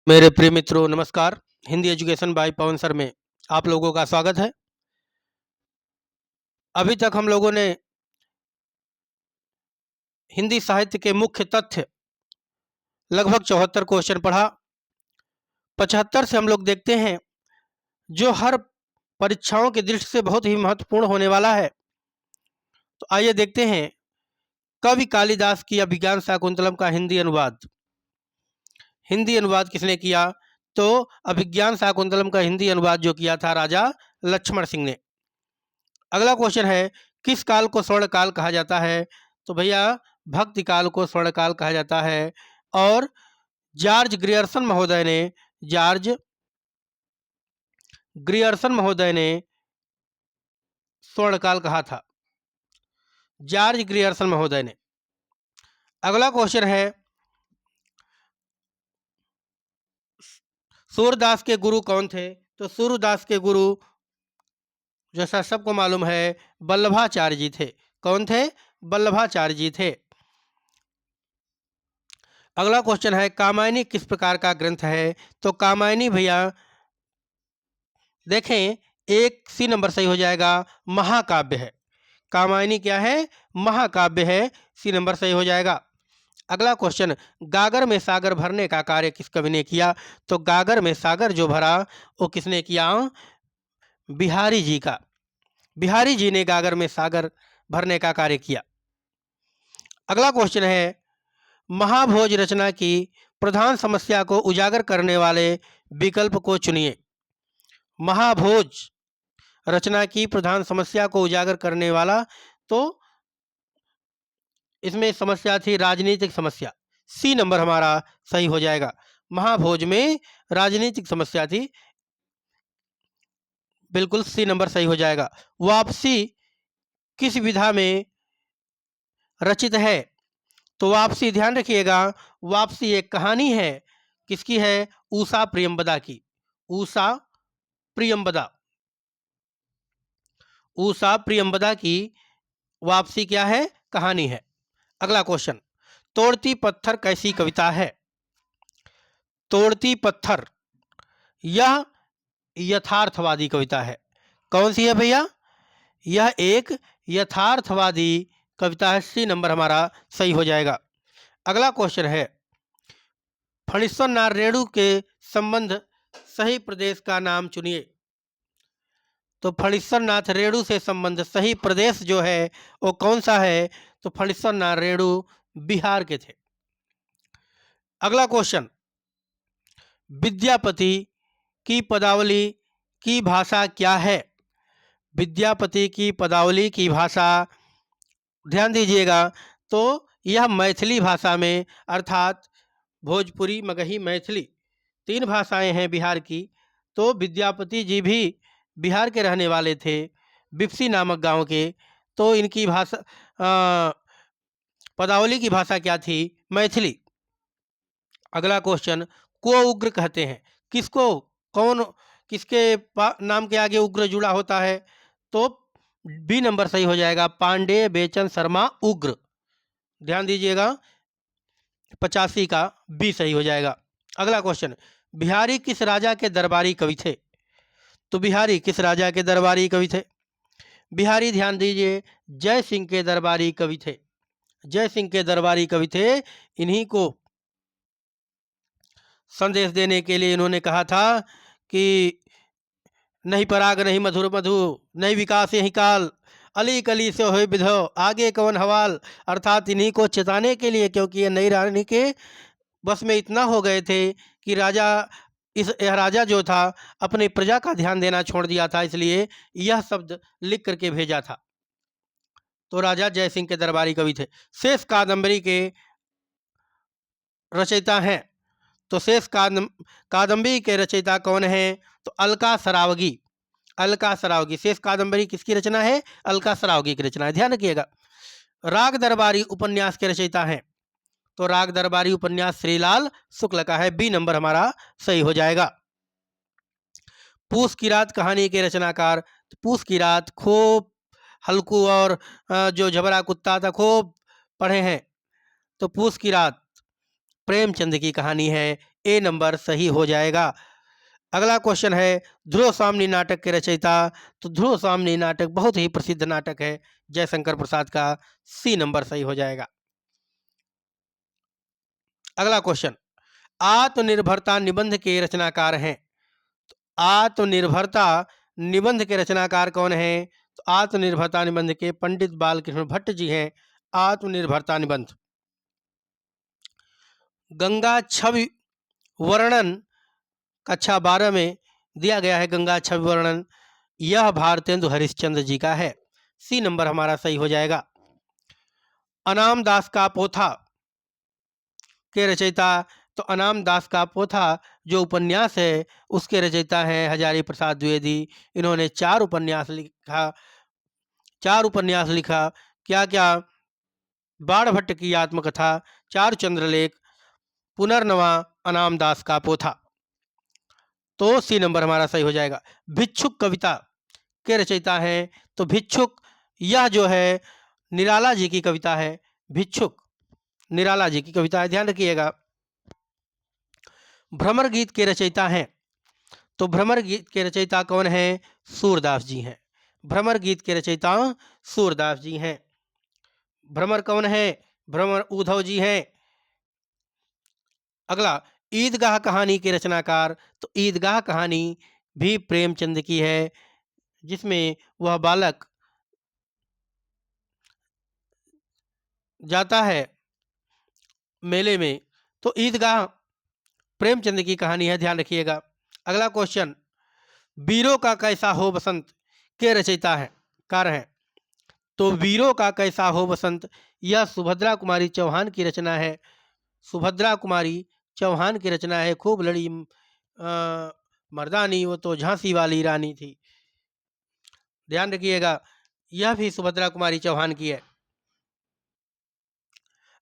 मेरे प्रिय मित्रों नमस्कार। Hindi education by Pawan sir में आप लोगों का स्वागत है। अभी तक हम लोगों ने हिंदी साहित्य के मुख्य तथ्य लगभग 74 क्वेश्चन पढ़ा। 75 से हम लोग देखते हैं जो हर परीक्षाओं की दृष्टि से बहुत ही महत्वपूर्ण होने वाला है। तो आइए देखते हैं कवि कालिदास की अभिज्ञान शाकुंतलम का हिंदी अनुवाद। हिंदी अनुवाद किसने किया? तो अभिज्ञान शाकुंतलम का हिंदी अनुवाद जो किया था राजा लक्ष्मण सिंह ने। अगला क्वेश्चन है किस काल को स्वर्ण काल कहा जाता है? तो भैया भक्ति काल को स्वर्ण काल कहा जाता है। और जॉर्ज ग्रियर्सन महोदय ने जॉर्ज ग्रियर्सन महोदय ने स्वर्ण काल कहा था, जॉर्ज ग्रियर्सन महोदय ने। अगला क्वेश्चन है सूरदास के गुरु कौन थे? तो सूरदास के गुरु जैसा सबको मालूम है वल्लभाचार्य जी थे। कौन थे? वल्लभाचार्य जी थे। अगला क्वेश्चन है कामायनी किस प्रकार का ग्रंथ है? तो कामायनी भैया देखें एक सी नंबर सही हो जाएगा, महाकाव्य है। कामायनी क्या है? महाकाव्य है, सी नंबर सही हो जाएगा। अगला क्वेश्चन गागर में सागर भरने का कार्य किस कवि ने किया? तो गागर में सागर जो भरा वो किसने किया? बिहारी जी का। बिहारी जी ने गागर में सागर भरने का कार्य किया। अगला क्वेश्चन है महाभोज रचना की प्रधान समस्या को उजागर करने वाले विकल्प को चुनिए। महाभोज रचना की प्रधान समस्या को उजागर करने वाला, तो इसमें समस्या थी राजनीतिक समस्या, सी नंबर हमारा सही हो जाएगा। महाभोज में राजनीतिक समस्या थी, बिल्कुल सी नंबर सही हो जाएगा। वापसी किस विधा में रचित है? तो वापसी ध्यान रखिएगा, वापसी एक कहानी है। किसकी है? ऊषा प्रियंवदा की। ऊषा प्रियंवदा, ऊषा प्रियंवदा की वापसी क्या है? कहानी है। अगला क्वेश्चन तोड़ती पत्थर कैसी कविता है? तोड़ती पत्थर यह यथार्थवादी कविता है। कौन सी है भैया? यह एक यथार्थवादी कविता है, सी नंबर हमारा सही हो जाएगा। अगला क्वेश्चन है फणीश्वर नाथ रेणु के संबंध सही प्रदेश का नाम चुनिए। तो फणीश्वर नाथ रेणु से संबंध सही प्रदेश जो है वो कौन सा है? तो फणीश्वर नाथ रेणु बिहार के थे। अगला क्वेश्चन विद्यापति की पदावली की भाषा क्या है? विद्यापति की पदावली की भाषा ध्यान दीजिएगा, तो यह मैथिली भाषा में अर्थात भोजपुरी मगही मैथिली तीन भाषाएं हैं बिहार की। तो विद्यापति जी भी बिहार के रहने वाले थे, बिपसी नामक गांव के। तो इनकी भाषा पदावली की भाषा क्या थी? मैथिली। अगला क्वेश्चन को उग्र कहते हैं किसको? कौन किसके नाम के आगे उग्र जुड़ा होता है? तो बी नंबर सही हो जाएगा, पांडे बेचन शर्मा उग्र। ध्यान दीजिएगा 85 का बी सही हो जाएगा। अगला क्वेश्चन बिहारी किस राजा के दरबारी कवि थे? तो बिहारी किस राजा के दरबारी कवि थे? बिहारी ध्यान दीजिए जय सिंह के दरबारी कवि थे। जय सिंह के दरबारी कवि थे। इन्हीं को संदेश देने के लिए इन्होंने कहा था कि नहीं पराग नहीं मधुर मधु, नहीं विकास यही काल, अली कली से हो विधो आगे कौन हवाल। अर्थात इन्हीं को चेताने के लिए, क्योंकि ये नई रानी के बस में इतना हो गए थे कि यह राजा जो था अपनी प्रजा का ध्यान देना छोड़ दिया था, इसलिए यह शब्द लिख करके भेजा था। तो राजा जय सिंह के दरबारी कवि थे। शेष कादम्बरी के रचयिता हैं। तो शेष कादम्बरी के रचयिता कौन हैं? तो अलका सरावगी। अलका सरावगी। शेष कादम्बरी किसकी रचना है? अलका सरावगी की रचना है, ध्यान रखिएगा। राग दरबारी उपन्यास के रचयिता हैं। तो राग दरबारी उपन्यास श्रीलाल शुक्ल का है, बी नंबर हमारा सही हो जाएगा। पूस की रात कहानी के रचनाकार? तो पूस की रात खूब हल्कू और जो झबरा कुत्ता था खूब पढ़े हैं। तो पूस की रात प्रेमचंद की कहानी है, ए नंबर सही हो जाएगा। अगला क्वेश्चन है ध्रुव स्वामिनी नाटक के रचयिता। तो ध्रुव स्वामिनी नाटक बहुत ही प्रसिद्ध नाटक है, जयशंकर प्रसाद का सी नंबर सही हो जाएगा। अगला क्वेश्चन आत्मनिर्भरता निबंध के रचनाकार हैं। आत्मनिर्भरता निबंध के रचनाकार कौन हैं? तो आत्मनिर्भरता निबंध के पंडित बालकृष्ण भट्ट जी हैं। आत्मनिर्भरता निबंध गंगा छवि वर्णन कक्षा 12 में दिया गया है। गंगा छवि वर्णन यह भारतेंदु हरिश्चंद्र जी का है। सी नंबर हमारा सही हो जाएगा। अनाम दास का पोथा के रचयिता। तो अनाम दास का पोथा जो उपन्यास है उसके रचयिता हैं हजारी प्रसाद द्विवेदी। इन्होंने 4 उपन्यास लिखा। 4 उपन्यास लिखा। क्या क्या? बाणभट्ट की आत्मकथा, चार चंद्रलेख, पुनर्नवा, अनाम दास का पोथा। तो सी नंबर हमारा सही हो जाएगा। भिक्षुक कविता के रचयिता हैं। तो भिक्षुक यह जो है निराला जी की कविता है। भिक्षुक निराला जी की कविता है, ध्यान रखिएगा। भ्रमर गीत के रचयिता हैं। तो भ्रमर गीत के रचयिता कौन हैं? सूरदास जी हैं। भ्रमर गीत के रचयिता सूरदास जी हैं। भ्रमर कौन है? भ्रमर उद्धव जी हैं। अगला ईदगाह कहानी के रचनाकार। तो ईदगाह कहानी भी प्रेमचंद की है, जिसमें वह बालक जाता है मेले में। तो ईदगाह प्रेमचंद की कहानी है, ध्यान रखिएगा। अगला क्वेश्चन वीरों का कैसा हो बसंत के रचयिता है कार हैं। तो वीरों का कैसा हो बसंत यह सुभद्रा कुमारी चौहान की रचना है। सुभद्रा कुमारी चौहान की रचना है। खूब लड़ी मर्दानी, वो तो झांसी वाली रानी थी, ध्यान रखिएगा। यह भी सुभद्रा कुमारी चौहान की है।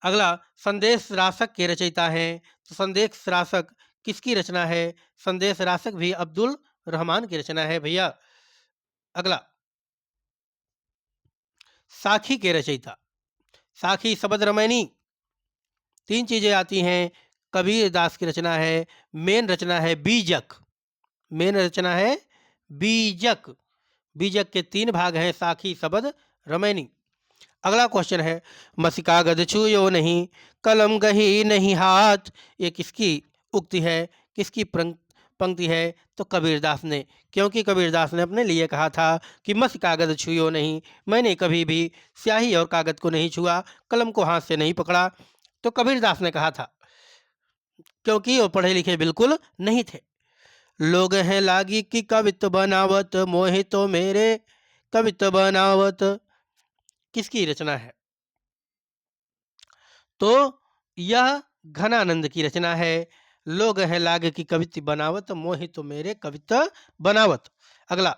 अगला संदेश रासक के रचयिता हैं। तो संदेश रासक किसकी रचना है? संदेश रासक भी अब्दुल रहमान की रचना है भैया। अगला साखी के रचयिता। साखी शब्द रमैनी 3 चीजें आती हैं। कबीर दास की रचना है। मेन रचना है बीजक। मेन रचना है बीजक। बीजक के 3 भाग हैं, साखी शब्द रमैनी। अगला क्वेश्चन है मसिकागद छूयो नहीं, कलम गही नहीं हाथ। ये किसकी उक्ति है? किसकी पंक्ति है? तो कबीरदास ने, क्योंकि कबीरदास ने अपने लिए कहा था कि मस कागज छूयो नहीं, मैंने कभी भी स्याही और कागज को नहीं छुआ, कलम को हाथ से नहीं पकड़ा। तो कबीरदास ने कहा था, क्योंकि वो पढ़े लिखे बिल्कुल नहीं थे। लोग हैं लागी की कवित्व बनावत, मोहे तो मेरे कवित्व बनावत किसकी रचना है? तो यह घनानंद की रचना है। लोग हैं लागे की कवित्व बनावत, मोहि तो मेरे कवित्व बनावत। अगला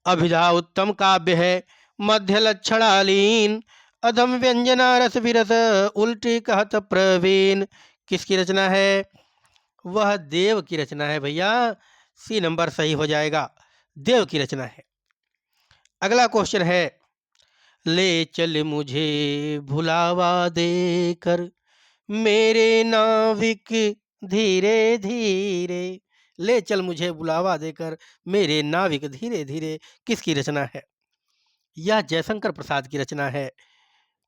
अभिधा उत्तम काव्य है, मध्य लक्षणालीन, अधम व्यंजना रस विरस, उल्टी कहत प्रवीण किसकी रचना है? वह देव की रचना है भैया। सी नंबर सही हो जाएगा, देव की रचना है। अगला क्वेश्चन है ले चल मुझे भुलावा देकर मेरे नाविक धीरे धीरे। ले चल मुझे बुलावा देकर मेरे नाविक धीरे धीरे किसकी रचना है? यह जयशंकर प्रसाद की रचना है,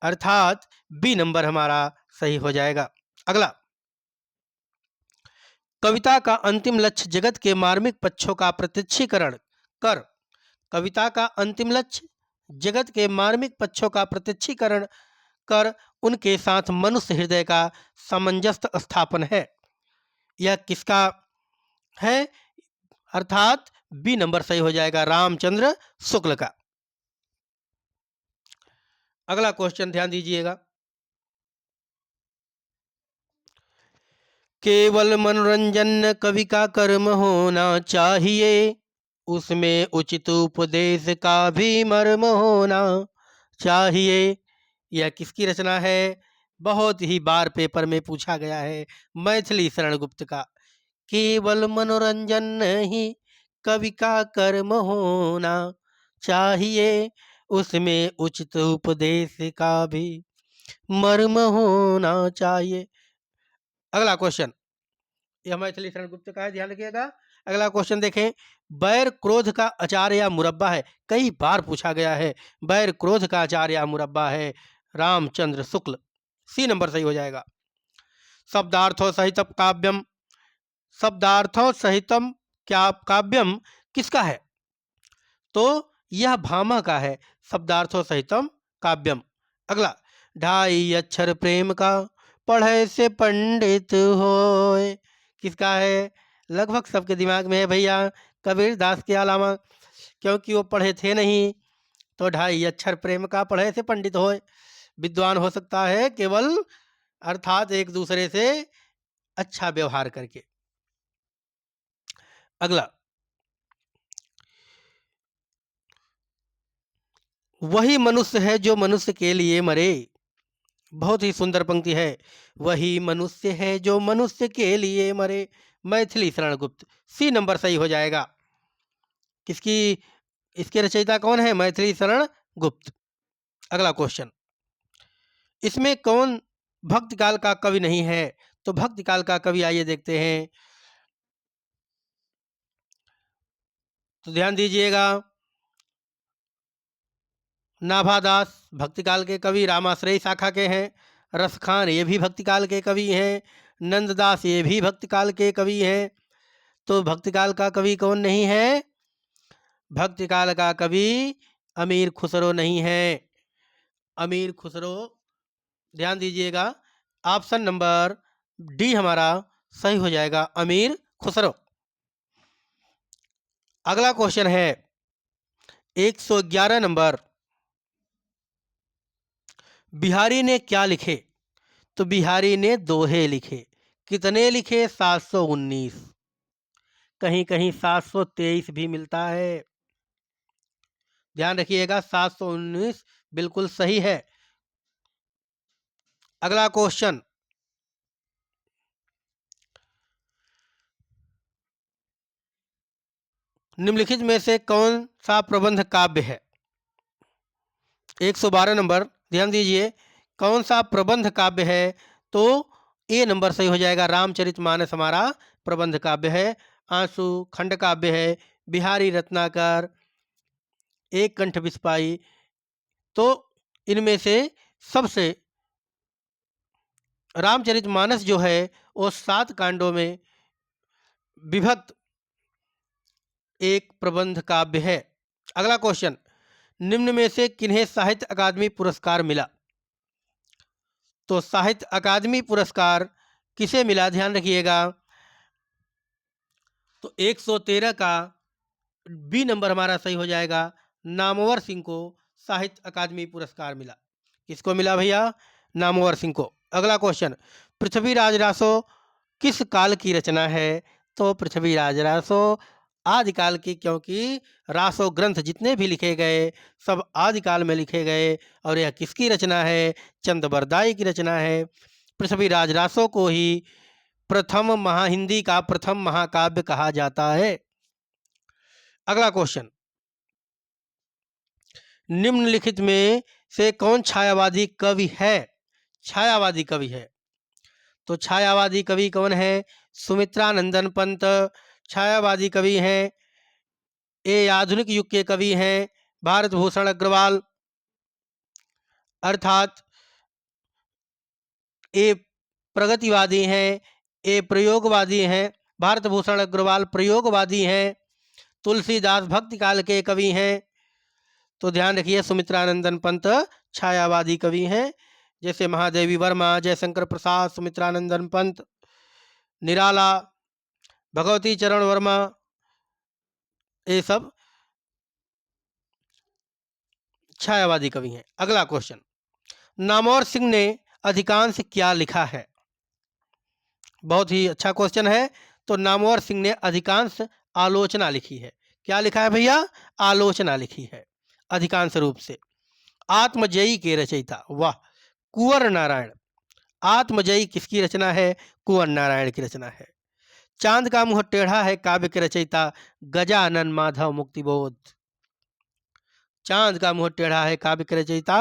अर्थात बी नंबर हमारा सही हो जाएगा। अगला कविता का अंतिम लक्ष्य जगत के मार्मिक पक्षों का प्रत्यक्षीकरण कर। कविता का अंतिम लक्ष्य जगत के मार्मिक पक्षों का प्रत्यक्षीकरण कर उनके साथ मनुष्य हृदय का सामंजस्य स्थापन है। यह किसका है? अर्थात बी नंबर सही हो जाएगा, रामचंद्र शुक्ल का। अगला क्वेश्चन ध्यान दीजिएगा। केवल मनोरंजन कवि का कर्म होना चाहिए, उसमें उचित उपदेश का भी मर्म होना चाहिए। यह किसकी रचना है? बहुत ही बार पेपर में पूछा गया है, मैथिली शरण गुप्त का। केवल मनोरंजन ही कवि का कर्म होना चाहिए, उसमें उचित उपदेश का भी मर्म होना चाहिए। अगला क्वेश्चन यह मैथिली शरण गुप्त का है, ध्यान रखिएगा। अगला क्वेश्चन देखें। बैर क्रोध का अचार या मुरब्बा है, कई बार पूछा गया है। बैर क्रोध का अचार या मुरब्बा है, रामचंद्र शुक्ल। सी नंबर सही हो जाएगा। शब्दार्थों सहित काव्यम, शब्दार्थों सहितम क्या काव्यम किसका है? तो यह भामा का है, शब्दार्थों सहितम काव्यम। अगला, ढाई अक्षर प्रेम का, पढ़े से पंडित होए, किसका है? लगभग सबके दिमाग में है भैया, कबीर दास के अलावा, क्योंकि वो पढ़े थे नहीं। तो ढाई अक्षर प्रेम का, पढ़े से पंडित होए, विद्वान हो सकता है केवल, अर्थात एक दूसरे से अच्छा व्यवहार करके। अगला, वही मनुष्य है जो मनुष्य के लिए मरे, बहुत ही सुंदर पंक्ति है। वही मनुष्य है जो मनुष्य के लिए मरे, मैथिली शरण गुप्त। सी नंबर सही हो जाएगा। किसकी, इसके रचयिता कौन है? मैथिली शरण गुप्त। अगला क्वेश्चन, इसमें कौन भक्ति काल का कवि नहीं है? तो भक्ति काल का कवि आइए देखते हैं। तो ध्यान दीजिएगा, नाभादास भक्तिकाल के कवि, रामाश्रयी शाखा के हैं। रसखान ये भी भक्तिकाल के कवि हैं। नंददास ये भी भक्तिकाल के कवि हैं। तो भक्तिकाल का कवि कौन नहीं है? भक्तिकाल का कवि अमीर खुसरो नहीं है। अमीर खुसरो, ध्यान दीजिएगा, ऑप्शन नंबर डी हमारा सही हो जाएगा, अमीर खुसरो। अगला क्वेश्चन है 111 नंबर। बिहारी ने क्या लिखे? तो बिहारी ने दोहे लिखे। कितने लिखे? 719। कहीं कहीं 723 भी मिलता है, ध्यान रखिएगा। 719 बिल्कुल सही है। अगला क्वेश्चन, निम्नलिखित में से कौन सा प्रबंध काव्य है? 112 नंबर, ध्यान दीजिए, कौन सा प्रबंध काव्य है? तो ए नंबर सही हो जाएगा, रामचरितमानस हमारा प्रबंध काव्य है। आंसू खंड काव्य है, बिहारी रत्नाकर, एक कंठ बिस्पाई। तो इनमें से सबसे रामचरितमानस जो है वो 7 कांडों में विभक्त एक प्रबंध काव्य है। अगला क्वेश्चन, निम्न में से किन्हें साहित्य अकादमी पुरस्कार मिला? तो साहित्य अकादमी पुरस्कार किसे मिला? ध्यान रखिएगा। तो 113 का बी नंबर हमारा सही हो जाएगा, नामवर सिंह को साहित्य अकादमी पुरस्कार मिला। किसको मिला भैया? नामवर सिंह को। अगला क्वेश्चन, पृथ्वीराज रासो किस काल की रचना है? तो पृथ्वीराज रासो आदिकाल की, क्योंकि रासो ग्रंथ जितने भी लिखे गए सब आदिकाल में लिखे गए। और यह किसकी रचना है? चंदबरदाई की रचना है। पृथ्वीराज रासो को ही प्रथम हिंदी का प्रथम महाकाव्य कहा जाता है। अगला क्वेश्चन, निम्नलिखित में से कौन छायावादी कवि है? छायावादी कवि है, तो छायावादी कवि कौन है? सुमित्रानंदन पंत छायावादी कवि हैं। ये आधुनिक युग के कवि हैं, भारत भूषण अग्रवाल, अर्थात ये प्रगतिवादी हैं, ये प्रयोगवादी हैं। भारत भूषण अग्रवाल प्रयोगवादी हैं। तुलसीदास भक्ति काल के कवि हैं। तो ध्यान रखिए, सुमित्रानंदन पंत छायावादी कवि हैं। जैसे महादेवी वर्मा, जयशंकर प्रसाद, सुमित्रानंदन पंत, निराला, भगवती चरण वर्मा, ये सब छायावादी कवि हैं। अगला क्वेश्चन, नामवर सिंह ने अधिकांश क्या लिखा है? बहुत ही अच्छा क्वेश्चन है। तो नामवर सिंह ने अधिकांश आलोचना लिखी है। क्या लिखा है भैया? आलोचना लिखी है अधिकांश रूप से। आत्मजयी के रचयिता, वाह, कुंवर नारायण। आत्मजयी किसकी रचना है? कुंवर नारायण की रचना है। चांद का मुंह टेढ़ा है काव्य के रचयिता गजानन माधव मुक्तिबोध। चांद का मुंह टेढ़ा है काव्य के रचयिता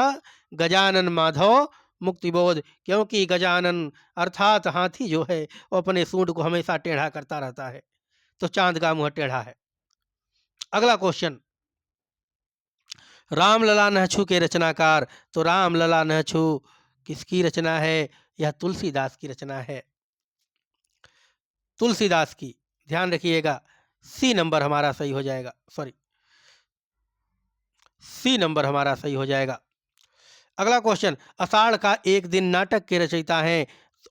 गजानन माधव मुक्तिबोध, क्योंकि गजानन अर्थात हाथी जो है वो अपने सूंड को हमेशा टेढ़ा करता रहता है, तो चांद का मुंह टेढ़ा है। अगला क्वेश्चन, रामलला नहछु के रचनाकार, तो रामलला नहछु किसकी रचना है? यह तुलसीदास की रचना है, तुलसीदास की। ध्यान रखिएगा, सी नंबर हमारा सही हो जाएगा, सॉरी सी नंबर हमारा सही हो जाएगा। अगला क्वेश्चन, आषाढ़ का एक दिन नाटक के रचयिता हैं।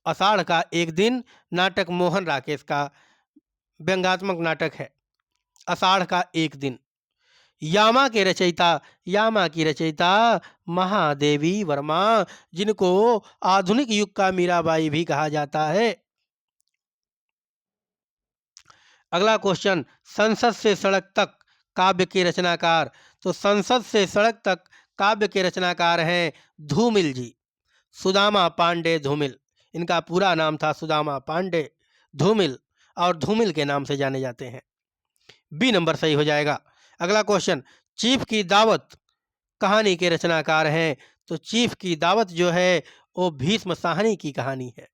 आषाढ़ का एक दिन नाटक मोहन राकेश का व्यंग्यात्मक नाटक है, आषाढ़ का एक दिन। यामा के रचयिता, यामा की रचयिता महादेवी वर्मा, जिनको आधुनिक युग का मीराबाई भी कहा जाता है। अगला क्वेश्चन, संसद से सड़क तक काव्य के रचनाकार, तो संसद से सड़क तक काव्य के रचनाकार हैं धूमिल जी, सुदामा पांडे धूमिल। इनका पूरा नाम था सुदामा पांडे धूमिल, और धूमिल के नाम से जाने जाते हैं। बी नंबर सही हो जाएगा। अगला क्वेश्चन, चीफ की दावत कहानी के रचनाकार हैं, तो चीफ की दावत जो है वो भीष्म साहनी की कहानी है।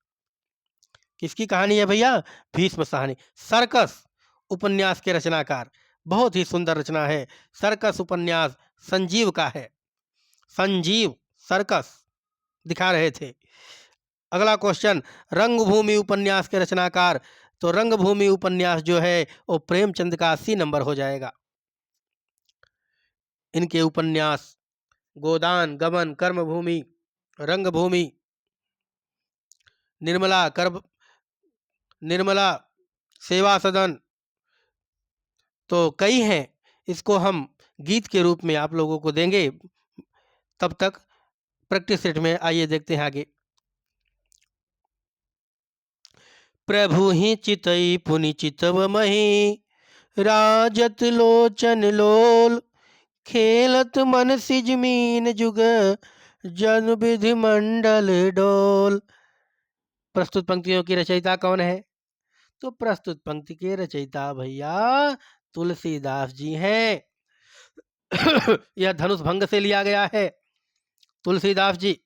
किसकी कहानी है भैया? भीष्म साहनी। सर्कस उपन्यास के रचनाकार, बहुत ही सुंदर रचना है, सर्कस उपन्यास संजीव का है, संजीव सर्कस दिखा रहे थे। अगला क्वेश्चन, रंगभूमि उपन्यास के रचनाकार, तो रंगभूमि उपन्यास जो है वो प्रेमचंद का 80 नंबर हो जाएगा। इनके उपन्यास गोदान, गमन, कर्मभूमि, रंगभूमि, निर्मला कर, निर्मला, सेवा सदन, तो कई हैं। इसको हम गीत के रूप में आप लोगों को देंगे, तब तक प्रैक्टिस सेट में आइए देखते हैं आगे। प्रभु ही चितई पुनि चितव मही, राजत लोचन लोल, खेलत मन सिजमीन जुग, जन विधि मंडल डोल। प्रस्तुत पंक्तियों की रचयिता कौन है? तो प्रस्तुत पंक्ति के रचयिता भैया तुलसीदास जी हैं। यह धनुष भंग से लिया गया है। तुलसीदास जी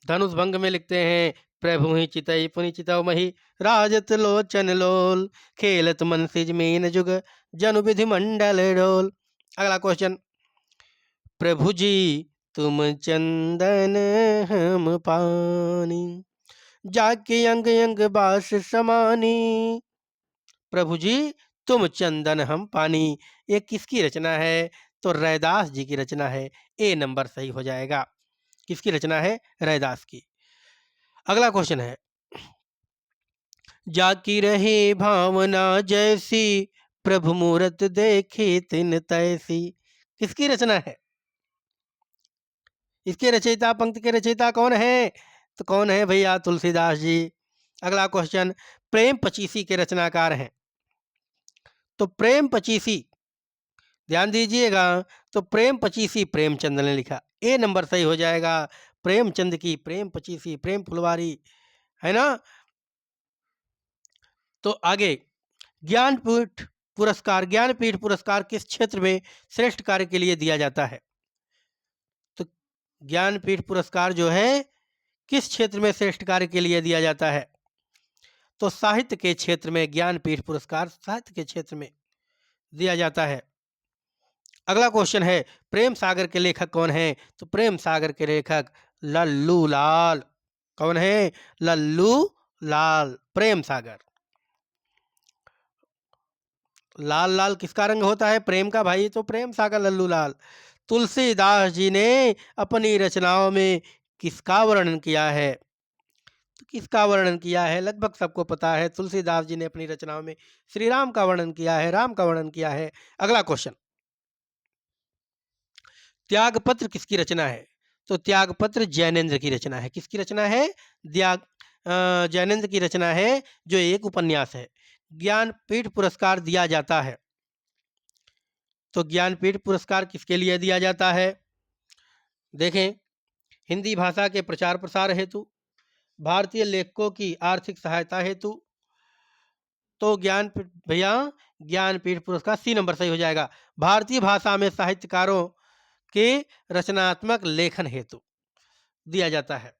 धनुष भंग में लिखते हैं, प्रभु ही चितई पुनि चितव मही, राजत लोचन लोल, खेलत मन सिजमीन जुग, जनु विधि मंडल डोल। अगला क्वेश्चन, प्रभु जी तुम चंदन हम पानी, जाके अंग अंग बास समानी। प्रभु जी तुम चंदन हम पानी, ये किसकी रचना है? तो रैदास जी की रचना है, ए नंबर सही हो जाएगा। किसकी रचना है? रैदास की। अगला क्वेश्चन है, जाकी रहे भावना जैसी, प्रभु मूरत देखे तिन तैसी। किसकी रचना है? इसके रचयिता, पंक्ति के रचयिता कौन है? तो कौन है भैया? तुलसीदास जी। अगला क्वेश्चन, प्रेम पचीसी के रचनाकार हैं, तो प्रेम पचीसी ध्यान दीजिएगा, तो प्रेम पचीसी प्रेमचंद ने लिखा, ए नंबर सही हो जाएगा। प्रेमचंद की प्रेम पचीसी, प्रेम फुलवारी, है ना। तो आगे, ज्ञानपीठ पुरस्कार, ज्ञानपीठ पुरस्कार किस क्षेत्र में श्रेष्ठ कार्य के लिए दिया जाता है? तो ज्ञानपीठ पुरस्कार जो है किस क्षेत्र में श्रेष्ठ कार्य के लिए दिया जाता है? तो साहित्य के क्षेत्र में ज्ञानपीठ पुरस्कार साहित्य के क्षेत्र में दिया जाता है। अगला क्वेश्चन है, प्रेम सागर के लेखक कौन है? तो प्रेम सागर के लेखक लल्लू लाल। कौन है? लल्लू लाल। प्रेम सागर, लाल लाल किसका रंग होता है? प्रेम का भाई, तो प्रेम सागर लल्लू लाल। तुलसीदास जी ने अपनी रचनाओं में किसका वर्णन किया है? तो किसका वर्णन किया है? लगभग सबको पता है, तुलसीदास जी ने अपनी रचनाओं में श्री राम का वर्णन किया है, राम का वर्णन किया है। अगला क्वेश्चन, त्यागपत्र किसकी रचना है? तो त्यागपत्र जैनेन्द्र की रचना है। किसकी रचना है? जैनेन्द्र की रचना है, जो एक उपन्यास है। ज्ञानपीठ पुरस्कार दिया जाता है, तो ज्ञानपीठ पुरस्कार किसके लिए दिया जाता है? देखें, हिंदी भाषा के प्रचार प्रसार हेतु, भारतीय लेखकों की आर्थिक सहायता हेतु, तो ज्ञानपीठ भैया ज्ञानपीठ पुरस्कार सी नंबर सही हो जाएगा। भारतीय भाषा में साहित्यकारों के रचनात्मक लेखन हेतु दिया जाता है।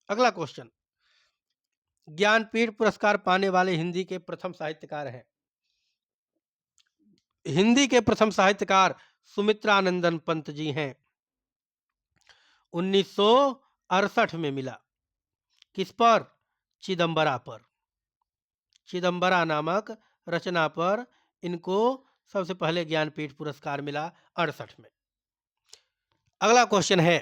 अगला क्वेश्चन, ज्ञानपीठ पुरस्कार पाने वाले हिंदी के प्रथम साहित्यकार हैं। हिंदी के प्रथम साहित्यकार सुमित्रानंदन पंत जी हैं। 1968 में मिला। किस पर? चिदंबरा पर। चिदंबरा नामक रचना पर इनको सबसे पहले ज्ञानपीठ पुरस्कार मिला 68 में। अगला क्वेश्चन है,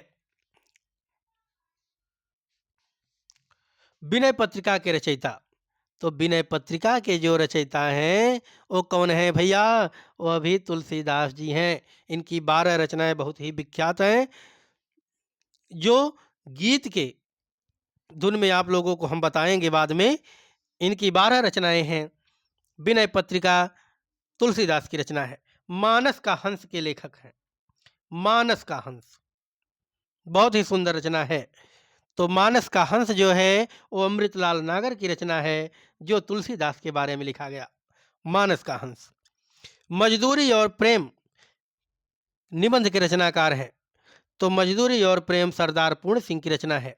विनय पत्रिका के रचयिता। तो विनय पत्रिका के जो रचयिता हैं वो कौन है भैया? वो भी तुलसीदास जी हैं। इनकी 12 रचनाएं बहुत ही विख्यात हैं। जो गीत के धुन में आप लोगों को हम बताएंगे बाद में। इनकी 12 रचनाएं हैं। विनय पत्रिका तुलसीदास की रचना है। मानस का हंस के लेखक हैं। मानस का हंस बहुत ही सुंदर रचना है। तो मानस का हंस जो है वो अमृतलाल नागर की रचना है, जो तुलसीदास के बारे में लिखा गया। मानस का हंस। मजदूरी और प्रेम निबंध के रचनाकार हैं। तो मजदूरी और प्रेम सरदार पूर्ण सिंह की रचना है।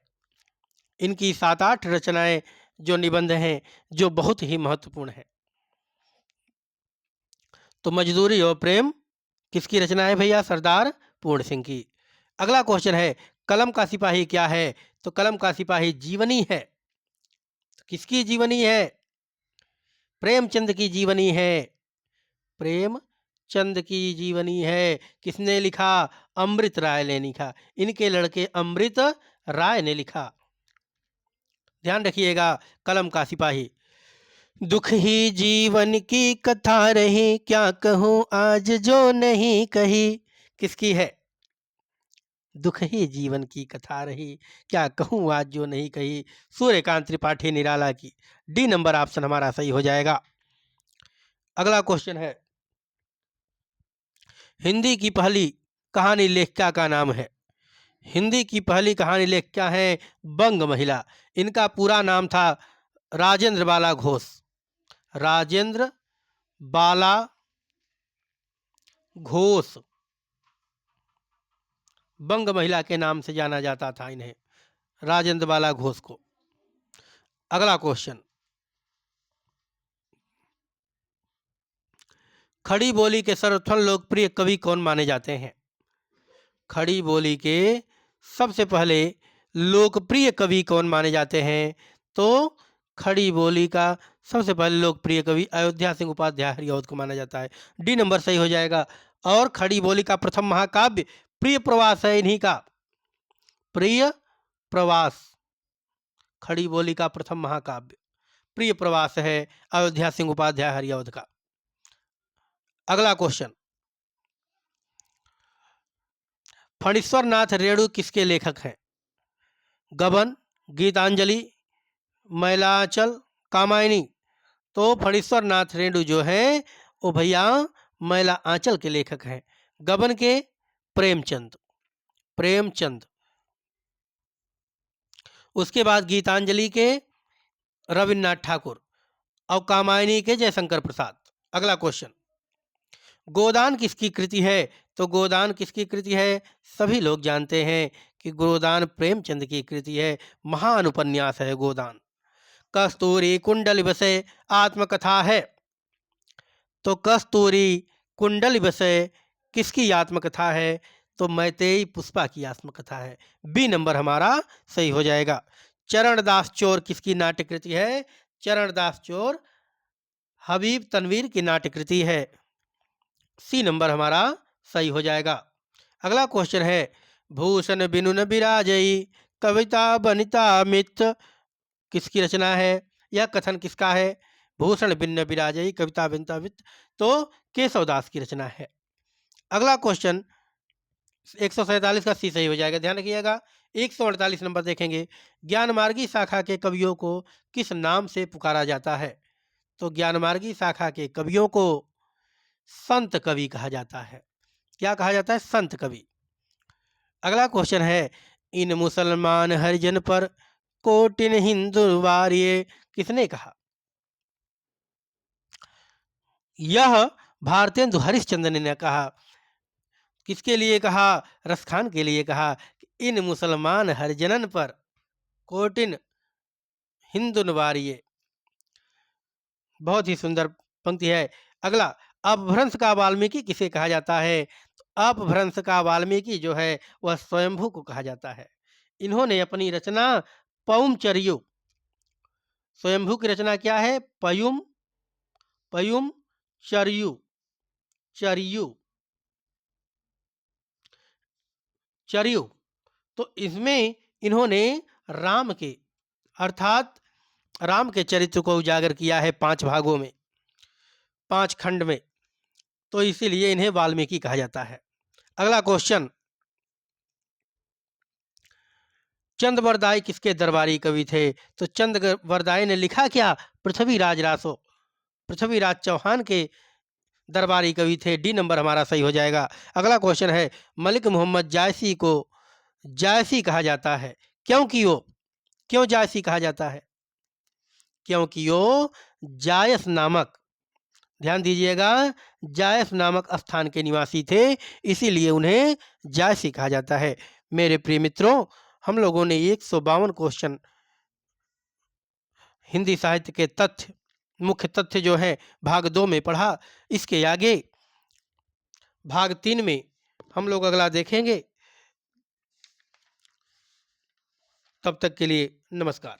इनकी 7-8 रचनाएं जो निबंध हैं जो बहुत ही महत्वपूर्ण है। तो मजदूरी और प्रेम किसकी रचना है भैया? सरदार पूर्ण सिंह की। अगला क्वेश्चन है, कलम का सिपाही क्या है? तो कलम का सिपाही जीवनी है। तो किसकी जीवनी है? प्रेमचंद की जीवनी है। प्रेमचंद की जीवनी है। किसने लिखा? अमृत राय ने लिखा। इनके लड़के अमृत राय ने लिखा। ध्यान रखिएगा, कलम का सिपाही। दुख ही जीवन की कथा रही, क्या कहूँ आज जो नहीं कही। किसकी है? दुख ही जीवन की कथा रही, क्या कहूँ आज जो नहीं कही। सूर्यकांत त्रिपाठी निराला की। डी नंबर ऑप्शन हमारा सही हो जाएगा। अगला क्वेश्चन है, हिंदी की पहली कहानी लेखिका का नाम है। हिंदी की पहली कहानी लेखिका है बंग महिला। इनका पूरा नाम था राजेंद्र बाला घोष। राजेंद्र बाला घोष बंग महिला के नाम से जाना जाता था इन्हें, राजेंद्र बाला घोष को। अगला क्वेश्चन, खड़ी बोली के सर्वप्रथम लोकप्रिय कवि कौन माने जाते हैं? खड़ी बोली के सबसे पहले लोकप्रिय कवि कौन माने जाते हैं? तो खड़ी बोली का सबसे पहले लोकप्रिय कवि अयोध्या सिंह उपाध्याय हरिऔध को माना जाता है। डी नंबर सही हो जाएगा। और खड़ी बोली का प्रथम महाकाव्य प्रिय प्रवास है इन्हीं का। प्रिय प्रवास खड़ी बोली का प्रथम महाकाव्य प्रिय प्रवास है अयोध्या सिंह उपाध्याय हरिऔध का। अगला क्वेश्चन, फणीश्वर नाथ रेणु किसके लेखक हैं? गबन, गीतांजलि, मैलाचल, कामायनी। तो फणीश्वर नाथ रेणु जो है वो भैया मैला आंचल के लेखक हैं। गबन के प्रेमचंद। प्रेमचंद। उसके बाद गीतांजलि के रविन्द्रनाथ ठाकुर और कामायनी के जयशंकर प्रसाद। अगला क्वेश्चन, गोदान किसकी कृति है? तो गोदान किसकी कृति है? सभी लोग जानते हैं कि गोदान प्रेमचंद की कृति है। महान उपन्यास है गोदान। कस्तूरी कुंडल विषय आत्मकथा है। तो कस्तूरी कुंडल विषय किसकी आत्मकथा है? तो मैतेई पुष्पा की आत्मकथा है। बी नंबर हमारा सही हो जाएगा। चरणदास चोर किसकी नाट्यकृति है? चरणदास चोर हबीब तनवीर की नाट्यकृति है। सी नंबर हमारा सही हो जाएगा। अगला क्वेश्चन है, भूषण बिनुन बिराजई कविता बनिता मित्र किसकी रचना है? यह कथन किसका है? भूषण बिन्न बिराजई कविता बनिता मित्र तो केशवदास की रचना है। अगला क्वेश्चन 147 का सी सही हो जाएगा। ध्यान रखिएगा। 148 नंबर देखेंगे, ज्ञानमार्गी शाखा के कवियों को किस नाम से पुकारा जाता है? तो ज्ञानमार्गी शाखा के कवियों को संत कवि कहा जाता है। क्या कहा जाता है? संत कवि। अगला क्वेश्चन है, इन मुसलमान हरिजन पर कोटिन हिंदू वार्य किसने कहा? यह भारतेंदु हरिश्चंद्र ने कहा। किसके लिए कहा? रसखान के लिए कहा। इन मुसलमान हरिजनन पर कोटिन हिंदुनवारिये। बहुत ही सुंदर पंक्ति है। अगला, अपभ्रंश का वाल्मीकि किसे कहा जाता है? तो अपभ्रंश का वाल्मीकि जो है वह स्वयंभू को कहा जाता है। इन्होंने अपनी रचना पौमचर्यु, स्वयंभू की रचना क्या है? पयुम, पयुम चर्यु, चर्यु, चर्यु। तो इसमें इन्होंने राम के, अर्थात राम के चरित्र को उजागर किया है 5 भागों में, 5 खंड में, तो इसीलिए इन्हें वाल्मीकि कहा जाता है। अगला क्वेश्चन, चंद्रवरदाई किसके दरबारी कवि थे? तो चंद्रवरदाई ने लिखा क्या? पृथ्वीराज रासो, पृथ्वीराज चौहान के दरबारी कवि थे। डी नंबर हमारा सही हो जाएगा। अगला क्वेश्चन है, मलिक मोहम्मद जायसी को जायसी कहा जाता है, क्यों जायसी कहा जाता है? क्योंकि वो जायस नामक, ध्यान दीजिएगा, जायस नामक स्थान के निवासी थे, इसीलिए उन्हें जायसी कहा जाता है। मेरे प्रिय मित्रों, हम लोगों ने 152 क्वेश्चन हिंदी साहित्य के तथ्य, मुख्य तथ्य जो है भाग 2 में पढ़ा। इसके आगे भाग 3 में हम लोग अगला देखेंगे। तब तक के लिए नमस्कार।